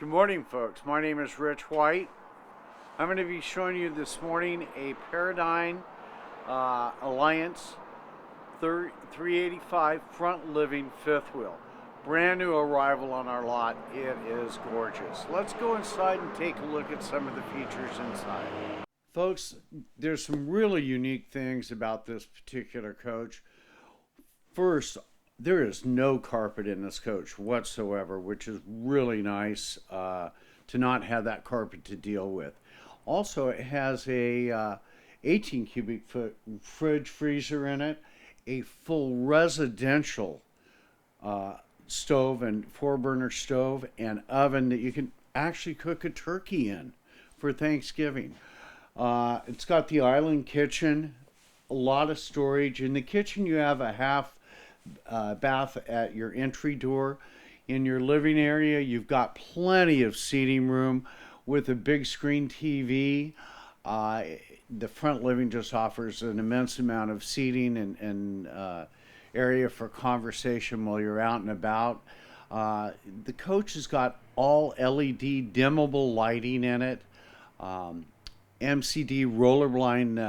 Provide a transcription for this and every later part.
Good morning, folks. My name is Rich.White. I'm going to be showing you this morning a Paradigm Alliance 385 front living fifth wheel. Brand new arrival on our lot. It is gorgeous. Let's go inside and take a look at some of the features inside. Folks, there's some really unique things about this particular coach. First, there is no carpet in this coach whatsoever, which is really nice to not have that carpet to deal with. Also, it has a 18 cubic foot fridge freezer in it, a full residential stove and 4-burner stove and oven that you can actually cook a turkey in for Thanksgiving. It's got the island kitchen, a lot of storage. In the kitchen you have a half bath at your entry door. In your living area you've got plenty of seating room with a big screen TV. The front living just offers an immense amount of seating and area for conversation while you're out and about. The coach has got all LED dimmable lighting in it, MCD roller blind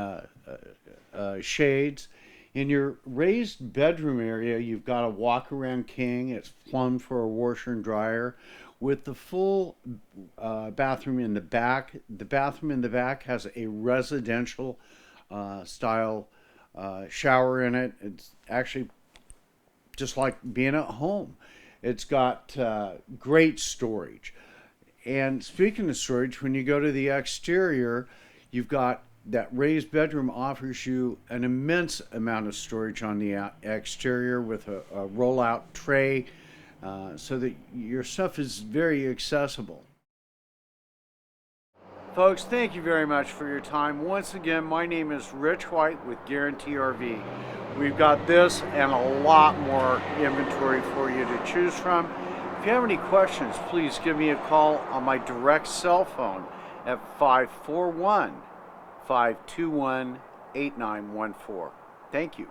shades. In your raised bedroom area, you've got a walk-around king. It's plumbed for a washer and dryer with the full bathroom in the back. The bathroom in the back has a residential style shower in it. It's actually just like being at home. It's got great storage. And speaking of storage, when you go to the exterior, you've got that raised bedroom offers you an immense amount of storage on the exterior with a rollout tray so that your stuff is very accessible. Folks, thank you very much for your time. Once again, my name is Rich.White with Guaranty RV. We've got this and a lot more inventory for you to choose from. If you have any questions, please give me a call on my direct cell phone at 541-521-8914. Thank you.